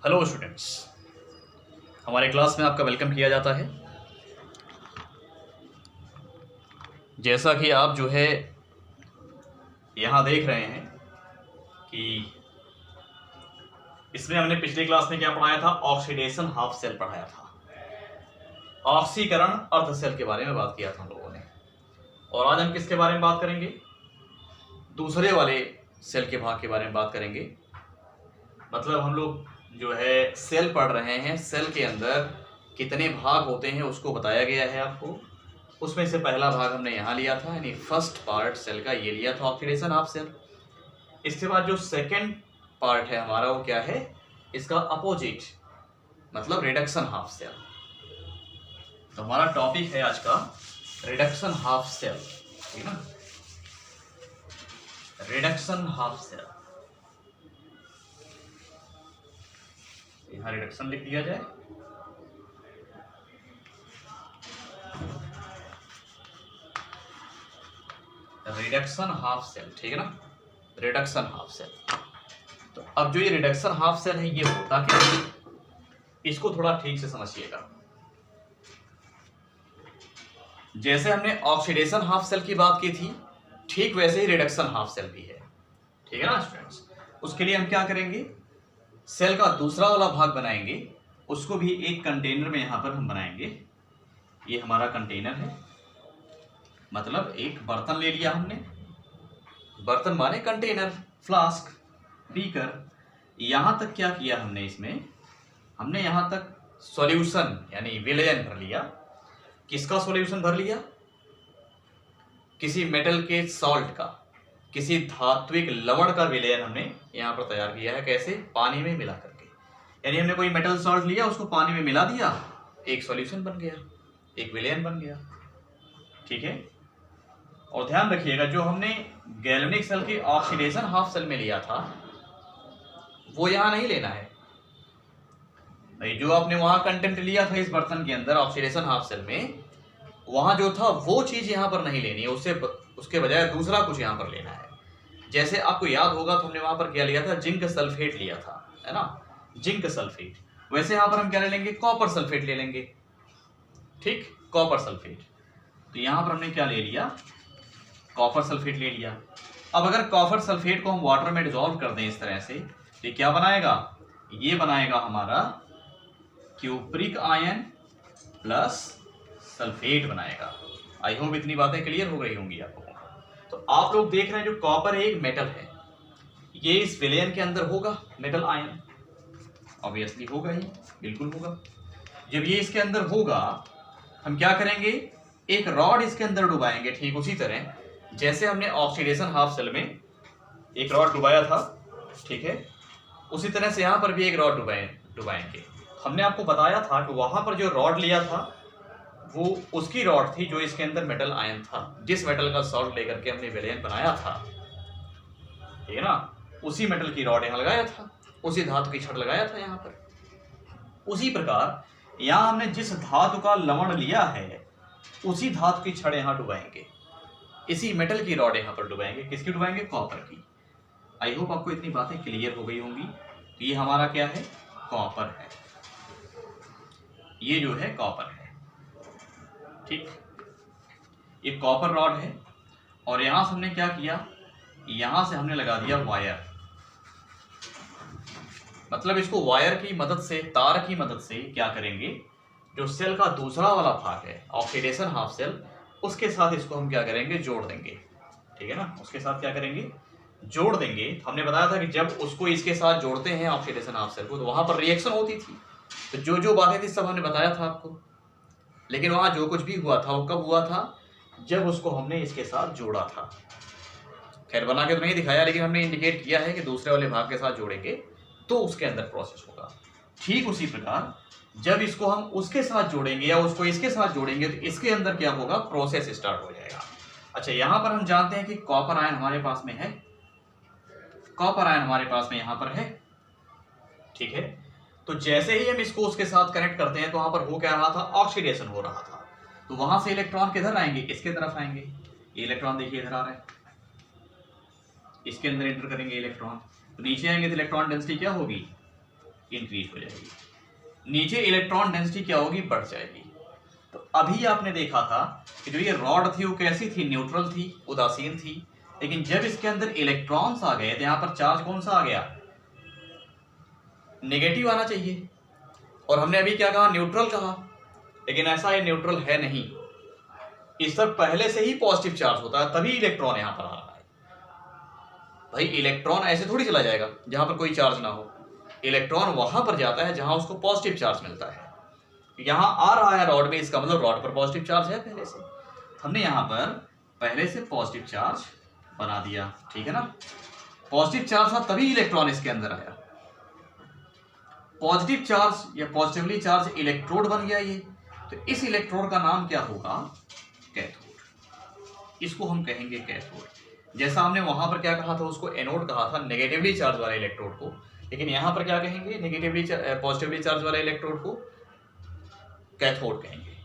Hello students, हमारे class में आपका वेलकम किया जाता है। जैसा कि आप जो है यहाँ देख रहे हैं कि इसमें हमने पिछली क्लास में क्या पढ़ाया था, ऑक्सीडेशन हाफ सेल पढ़ाया था। ऑक्सीकरण अर्ध सेल के बारे में बात किया था हम लोगों ने। और आज हम किसके बारे में बात करेंगे? दूसरे वाले सेल के भाग के बारे में बात करेंगे। मतलब हम लोग जो है सेल पढ़ रहे हैं, सेल के अंदर कितने भाग होते हैं उसको बताया गया है आपको। उसमें से पहला भाग हमने यहाँ लिया था, यानी फर्स्ट पार्ट सेल का ये लिया था, ऑक्सीडेशन हाफ सेल। इसके बाद जो सेकंड पार्ट है हमारा वो क्या है, इसका अपोजिट, मतलब रिडक्शन हाफ सेल। तो हमारा टॉपिक है आज का रिडक्शन हाफ सेल, ठीक है ना। रिडक्शन हाफ सेल, यहाँ रिडक्शन लिख दिया जाए। रिडक्शन हाफ सेल, ठीक है ना, रिडक्शन हाफ सेल। तो अब जो ये रिडक्शन हाफ सेल है ये होता क्या है, इसको थोड़ा ठीक से समझिएगा। जैसे हमने ऑक्सीडेशन हाफ सेल की बात की थी, ठीक वैसे ही रिडक्शन हाफ सेल भी है, ठीक है ना स्टूडेंट्स। उसके लिए हम क्या करेंगे, सेल का दूसरा वाला भाग बनाएंगे, उसको भी एक कंटेनर में यहां पर हम बनाएंगे। ये हमारा कंटेनर है, मतलब एक बर्तन ले लिया हमने, बर्तन माने कंटेनर, फ्लास्क, बीकर। यहां तक क्या किया हमने, इसमें हमने यहां तक सॉल्यूशन यानी विलयन भर लिया। किसका सॉल्यूशन भर लिया? किसी मेटल के सॉल्ट का, किसी धात्विक लवण का विलयन हमने यहां पर तैयार किया है। कैसे? पानी में मिला करके। यानी हमने कोई मेटल सॉल्ट लिया, उसको पानी में मिला दिया, एक सॉल्यूशन बन गया, एक विलयन बन गया, ठीक है। और ध्यान रखिएगा, जो हमने गैल्वेनिक सेल के ऑक्सीडेशन हाफ सेल में लिया था वो यहां नहीं लेना है। नहीं, जो आपने वहां कंटेंट लिया था इस बर्तन के अंदर ऑक्सीडेशन हाफ सेल में, वहां जो था वो चीज यहां पर नहीं लेनी है, उसके बजाय दूसरा कुछ यहां पर लेना है। जैसे आपको याद होगा तो हमने वहां पर क्या लिया था, जिंक सल्फेट लिया था, है ना, जिंक सल्फेट। वैसे यहां पर हम क्या ले लेंगे, कॉपर सल्फेट ले लेंगे, ठीक, कॉपर सल्फेट। तो यहां पर हमने क्या ले लिया, कॉपर सल्फेट ले लिया। अब अगर कॉपर सल्फेट को हम वाटर में डिसॉल्व कर दें इस तरह से, तो ये क्या बनाएगा, ये बनाएगा हमारा क्यूप्रिक आयन प्लस सल्फेट बनाएगा। आई होप इतनी बातें क्लियर हो गई होंगी आपको। तो आप लोग देख रहे हैं जो कॉपर एक मेटल है, ये इस विलयन के अंदर होगा, मेटल आयन ऑब्वियसली होगा ही, बिल्कुल होगा। जब ये इसके अंदर होगा, हम क्या करेंगे, एक रॉड इसके अंदर डुबाएंगे। ठीक उसी तरह जैसे हमने ऑक्सीडेशन हाफ सेल में एक रॉड डुबाया था, ठीक है, उसी तरह से यहां पर भी एक रॉड डुबाएंगे। हमने आपको बताया था कि वहां पर जो रॉड लिया था वो उसकी रॉड थी जो इसके अंदर मेटल आयन था, जिस मेटल का सॉल्ट लेकर के हमने विलयन बनाया था, ठीक है ना, उसी मेटल की रॉड यहां लगाया था, उसी धातु की छड़ लगाया था यहां पर। उसी प्रकार यहां हमने जिस धातु का लवण लिया है उसी धातु की छड़ यहां डुबाएंगे, इसी मेटल की रॉड यहां पर डुबाएंगे। किसकी डुबाएंगे? कॉपर की। आई होप आपको इतनी बातें क्लियर हो गई होंगी। तो ये हमारा क्या है, कॉपर है, ये जो है कॉपर है, ठीक, ये कॉपर रॉड है। और यहां से हमने क्या किया, यहां से हमने लगा दिया वायर। मतलब इसको वायर की मदद से, तार की मदद से क्या करेंगे, जो सेल का दूसरा वाला भाग है ऑक्सीडेशन हाफ सेल, उसके साथ इसको हम क्या करेंगे, जोड़ देंगे, ठीक है ना, उसके साथ क्या करेंगे, जोड़ देंगे। हमने बताया था कि जब उसको इसके साथ जोड़ते हैं ऑक्सीडेशन हाफ सेल को, तो वहां पर रिएक्शन होती थी। तो जो जो बातें थी सब हमने बताया था आपको। लेकिन वहां जो कुछ भी हुआ था वो कब हुआ था, जब उसको हमने इसके साथ जोड़ा था। खैर बना के तो नहीं दिखाया, लेकिन हमने इंडिकेट किया है कि दूसरे वाले भाग के साथ जोड़ेंगे तो उसके अंदर प्रोसेस होगा। ठीक उसी प्रकार जब इसको हम उसके साथ जोड़ेंगे या उसको इसके साथ जोड़ेंगे तो इसके अंदर क्या होगा, प्रोसेस स्टार्ट हो जाएगा। अच्छा, यहां पर हम जानते हैं कि कॉपर आयन हमारे पास में है, कॉपर आयन हमारे पास में यहां पर है, ठीक है। तो जैसे ही हम इसको उसके साथ कनेक्ट करते हैं तो वहां पर हो क्या रहा था, ऑक्सीडेशन हो रहा था। तो वहां से इलेक्ट्रॉन किधर आएंगे, इसके तरफ आएंगे। ये इलेक्ट्रॉन देखिए इधर आ रहे हैं, इसके अंदर एंटर करेंगे इलेक्ट्रॉन, तो नीचे आएंगे तो इलेक्ट्रॉन डेंसिटी क्या होगी, इंक्रीज हो जाएगी, नीचे इलेक्ट्रॉन डेंसिटी क्या होगी, बढ़ जाएगी। तो अभी आपने देखा था कि जो ये रॉड थी वो कैसी थी, न्यूट्रल थी, उदासीन थी, लेकिन जब इसके अंदर इलेक्ट्रॉन्स आ गए तो यहाँ पर चार्ज कौन सा आ गया, नेगेटिव आना चाहिए। और हमने अभी क्या कहा, न्यूट्रल कहा, लेकिन ऐसा ये न्यूट्रल है नहीं, इस पर पहले से ही पॉजिटिव चार्ज होता है, तभी इलेक्ट्रॉन यहां पर आ रहा है। भाई इलेक्ट्रॉन ऐसे थोड़ी चला जाएगा जहां पर कोई चार्ज ना हो, इलेक्ट्रॉन वहां पर जाता है जहां उसको पॉजिटिव चार्ज मिलता है। यहां आ रहा है रॉड में, इसका मतलब रॉड पर पॉजिटिव चार्ज है पहले से, हमने यहां पर पहले से पॉजिटिव चार्ज बना दिया, ठीक है ना। पॉजिटिव चार्ज था तभी इलेक्ट्रॉन इसके अंदर आया, पॉजिटिव चार्ज या पॉजिटिवली चार्ज इलेक्ट्रोड बन गया ये। तो इस इलेक्ट्रोड का नाम क्या होगा, कैथोड, इसको हम कहेंगे कैथोड। जैसा हमने वहां पर क्या कहा था, उसको एनोड कहा था, नेगेटिवली चार्ज वाले इलेक्ट्रोड को, लेकिन यहां पर क्या कहेंगे, नेगेटिवली पॉजिटिवली चार्ज वाले इलेक्ट्रोड को कैथोड कहेंगे।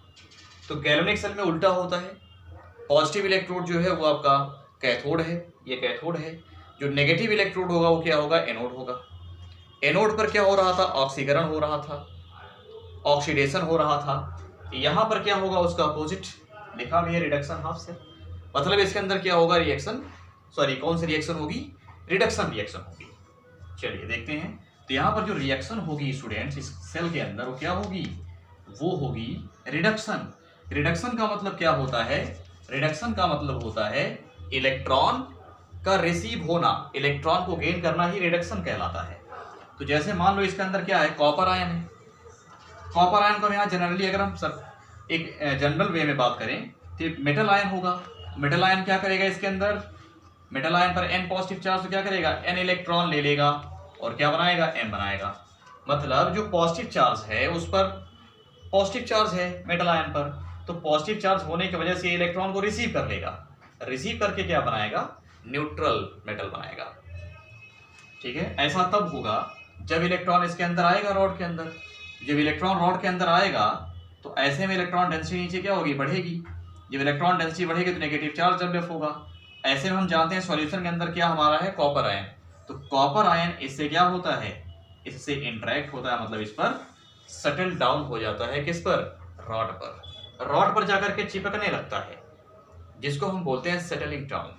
तो गैल्वेनिक सेल में उल्टा होता है, पॉजिटिव इलेक्ट्रोड जो है वो आपका कैथोड है, ये कैथोड है, जो नेगेटिव इलेक्ट्रोड होगा वो क्या होगा, एनोड होगा। एनोड पर क्या हो रहा था, ऑक्सीकरण हो रहा था, ऑक्सीडेशन हो रहा था। यहां पर क्या होगा, उसका अपोजिट लिखा भी है, रिडक्शन हाफ सेल, मतलब इसके अंदर क्या होगा, रिएक्शन, सॉरी कौन सी रिएक्शन होगी, रिडक्शन रिएक्शन होगी। चलिए देखते हैं। तो यहाँ पर जो रिएक्शन होगी स्टूडेंट्स इस सेल के अंदर, वो क्या होगी, वो होगी रिडक्शन। रिडक्शन का मतलब क्या होता है, रिडक्शन का मतलब होता है इलेक्ट्रॉन का रिसीव होना, इलेक्ट्रॉन को गेन करना ही रिडक्शन कहलाता है। तो जैसे मान लो इसके अंदर क्या है, कॉपर आयन है, कॉपर आयन को यहाँ जनरली अगर हम सब एक जनरल वे में बात करें तो मेटल आयन होगा। मेटल आयन क्या करेगा, इसके अंदर मेटल आयन पर n पॉजिटिव चार्ज तो क्या करेगा, n इलेक्ट्रॉन ले लेगा और क्या बनाएगा, m बनाएगा। मतलब जो पॉजिटिव चार्ज है उस पर पॉजिटिव चार्ज है मेटल आयन पर, तो पॉजिटिव चार्ज होने की वजह से इलेक्ट्रॉन को रिसीव कर लेगा, रिसीव करके क्या बनाएगा, न्यूट्रल मेटल बनाएगा, ठीक है। ऐसा तब होगा जब इलेक्ट्रॉन इसके अंदर आएगा, रॉड के अंदर। जब इलेक्ट्रॉन रॉड के अंदर आएगा तो ऐसे में इलेक्ट्रॉन डेंसिटी नीचे क्या होगी, बढ़ेगी। जब इलेक्ट्रॉन डेंसिटी बढ़ेगी तो नेगेटिव चार्ज डेवलप होगा। ऐसे में हम जानते हैं सॉल्यूशन के अंदर क्या हमारा है, कॉपर आयन। तो कॉपर आयन इससे क्या होता है, इससे इंटरेक्ट होता है, मतलब इस पर सेटल डाउन हो जाता है, किस पर, रॉड पर। रॉड पर जाकर के चिपकने लगता है, जिसको हम बोलते हैं सेटलिंग डाउन,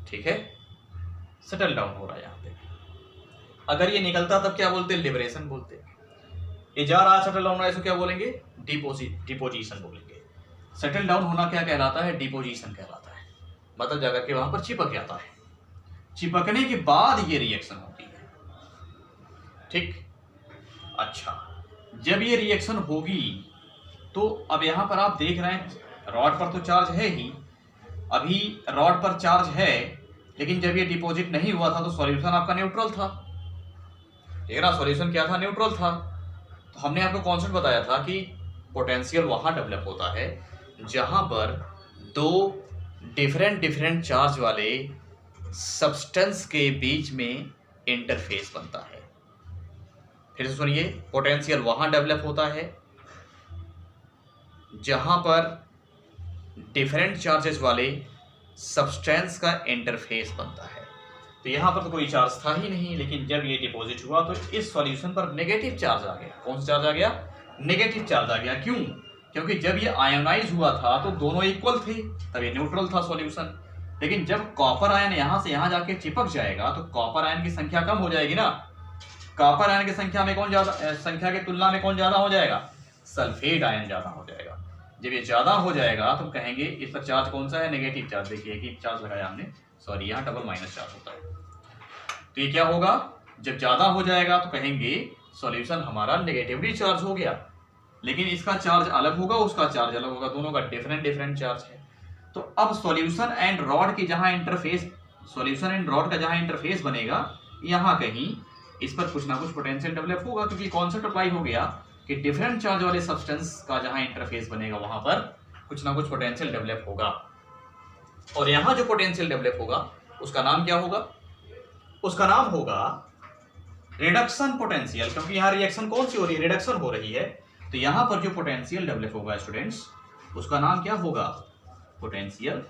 ठीक है, सेटल डाउन हो रहा है यहाँ पे। अगर ये निकलता तब क्या बोलते हैं, लिबरेशन बोलते हैं। ये जा रहा है सेटल डाउन, इसको क्या बोलेंगे, डिपोजिशन बोलेंगे। सेटल डाउन होना क्या कहलाता है, डिपोजिशन कहलाता है, मतलब जाकर के वहां पर चिपक जाता है। चिपकने के बाद ये रिएक्शन होती है, ठीक। अच्छा, जब ये रिएक्शन होगी तो अब यहां पर आप देख रहे हैं रॉड पर तो चार्ज है ही, अभी रॉड पर चार्ज है, लेकिन जब ये डिपॉजिट नहीं हुआ था तो सॉल्यूशन आपका न्यूट्रल था, ठीक है ना। सॉल्यूशन क्या था, न्यूट्रल था। तो हमने आपको कॉन्सेप्ट बताया था कि पोटेंशियल वहां डेवलप होता है जहां पर दो डिफरेंट चार्ज वाले सब्सटेंस के बीच में इंटरफेस बनता है। फिर से सुनिए, पोटेंशियल वहां डेवलप होता है जहां पर डिफरेंट चार्जेस वाले सब्सटेंस का इंटरफेस बनता है। तो यहां पर तो कोई चार्ज था ही नहीं, लेकिन जब ये डिपॉजिट हुआ तो इस सॉल्यूशन पर नेगेटिव चार्ज आ गया। कौन सा चार्ज आ गया, नेगेटिव चार्ज आ गया। क्यों, क्योंकि जब ये आयोनाइज हुआ था तो दोनों इक्वल थे, तब ये न्यूट्रल था सॉल्यूशन। लेकिन जब कॉपर आयन यहां से यहां जाके चिपक जाएगा तो कॉपर आयन की संख्या कम हो जाएगी ना। कॉपर आयन की संख्या में कौन ज्यादा, संख्या की तुलना में कौन ज्यादा हो जाएगा, सल्फेट आयन ज्यादा हो जाएगा। जब ये ज्यादा हो जाएगा तो कहेंगे इस पर चार्ज कौन सा है, नेगेटिव चार्ज। देखिए कि चार्ज लगाया हमने, सॉरी यहाँ डबल माइनस चार्ज होता है। तो ये क्या होगा, जब ज्यादा हो जाएगा तो कहेंगे सॉल्यूशन हमारा नेगेटिवली चार्ज हो गया, लेकिन इसका चार्ज अलग होगा, उसका चार्ज अलग होगा, दोनों का डिफरेंट चार्ज है। तो अब सॉल्यूशन एंड रॉड की जहां इंटरफेस, सॉल्यूशन एंड रॉड का जहां इंटरफेस बनेगा, यहां कहीं इस पर कुछ ना कुछ पोटेंशियल डेवलप होगा, क्योंकि कॉन्सेप्ट अप्लाई हो गया कि डिफरेंट चार्ज वाले सब्सटेंस का जहां इंटरफेस बनेगा वहां पर कुछ ना कुछ पोटेंशियल डेवलप होगा। और यहां जो पोटेंशियल डेवलप होगा उसका नाम क्या होगा, उसका नाम होगा रिडक्शन पोटेंशियल, क्योंकि यहां रिएक्शन कौन सी हो रही है, रिडक्शन हो रही है। तो यहां पर जो पोटेंशियल डेवलप होगा स्टूडेंट्स, उसका नाम क्या होगा, पोटेंशियल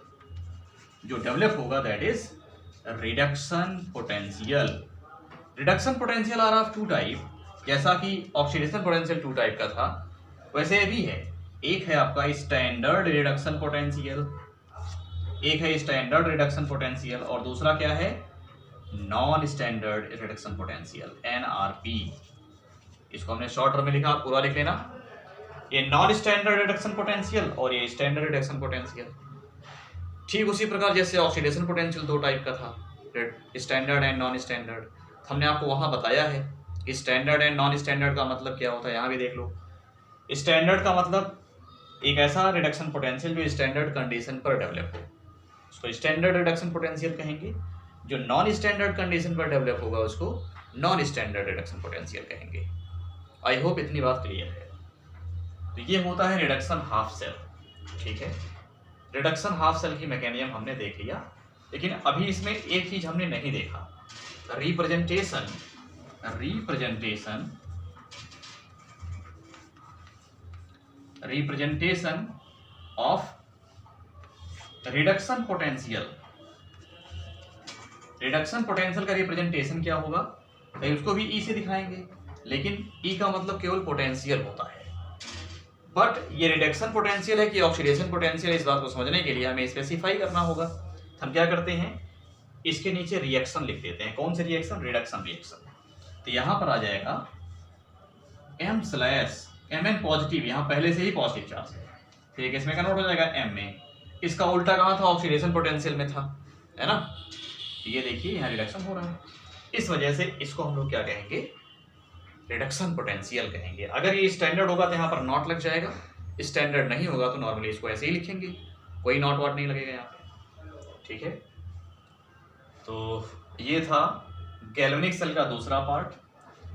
जो डेवलप होगा that is reduction potential. Reduction potential are of two type, जैसा कि ऑक्सीडेशन पोटेंशियल टू टाइप का था वैसे भी है। एक है आपका स्टैंडर्ड रिडक्शन पोटेंशियल, एक है स्टैंडर्ड रिडक्शन पोटेंशियल, और दूसरा क्या है, non standard reduction potential, NRP। इसको हमने शॉर्ट टर्म में लिखा, आप पूरा लिख लेना। ये नॉन स्टैंडर्ड रिडक्शन पोटेंशियल और ये स्टैंडर्ड रिडक्शन पोटेंशियल। ठीक उसी प्रकार जैसे ऑक्सीडेशन पोटेंशियल दो टाइप का था, स्टैंडर्ड एंड नॉन स्टैंडर्ड, हमने आपको वहां बताया है कि स्टैंडर्ड एंड नॉन स्टैंडर्ड का मतलब क्या होता है। यहाँ भी देख लो, स्टैंडर्ड का मतलब एक ऐसा रिडक्शन पोटेंशियल जो स्टैंडर्ड कंडीशन पर डेवलप हो, उसको स्टैंडर्ड रिडक्शन पोटेंशियल कहेंगे। जो नॉन स्टैंडर्ड कंडीशन पर डेवलप होगा उसको नॉन स्टैंडर्ड रिडक्शन पोटेंशियल कहेंगे। आई होप इतनी बात क्लियर है। तो ये होता है रिडक्शन हाफ सेल। ठीक है, रिडक्शन हाफ सेल की मैकेनिज्म हमने देख लिया, लेकिन अभी इसमें एक चीज हमने नहीं देखा, representation of reduction potential. Reduction potential का रिप्रेजेंटेशन क्या होगा, भाई उसको भी ई से दिखाएंगे, लेकिन ई का मतलब केवल पोटेंशियल होता है। बट ये रिडक्शन पोटेंशियल है कि ऑक्सीडेशन पोटेंशियल, इस बात को समझने के लिए हमें स्पेसिफाई करना होगा। हम क्या करते हैं, इसके नीचे रिएक्शन लिख देते हैं। कौन से रिएक्शन, रिडक्शन रिएक्शन। तो यहां पर आ जाएगा M/Mn पॉजिटिव, यहाँ पहले से ही पॉजिटिव चार्ज है, ठीक है, इसमें कन्वर्ट हो जाएगा M में। इसका उल्टा कहाँ था, ऑक्सीडेशन पोटेंशियल में था, है ना। ये देखिए यहाँ रिडक्शन हो रहा है, इस वजह से इसको हम लोग क्या कहेंगे, रिडक्शन पोटेंशियल कहेंगे। अगर ये स्टैंडर्ड होगा तो यहाँ पर नॉट लग जाएगा, स्टैंडर्ड नहीं होगा तो नॉर्मली इसको ऐसे ही लिखेंगे, कोई नॉट वॉट नहीं लगेगा यहाँ पे। ठीक है, तो ये था गैल्वेनिक सेल का दूसरा पार्ट,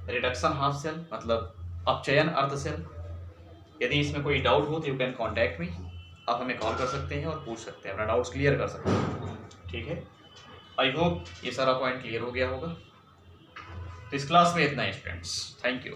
रिडक्शन हाफ सेल मतलब अपचयन अर्ध सेल। यदि इसमें कोई डाउट हो तो यू कैन कॉन्टैक्ट मी, आप हमें कॉल कर सकते हैं और पूछ सकते हैं, अपना डाउट्स क्लियर कर सकते हैं। ठीक है, आई होप ये सारा पॉइंट क्लियर हो गया होगा। तो इस क्लास में इतना ही स्टूडेंट्स, थैंक यू।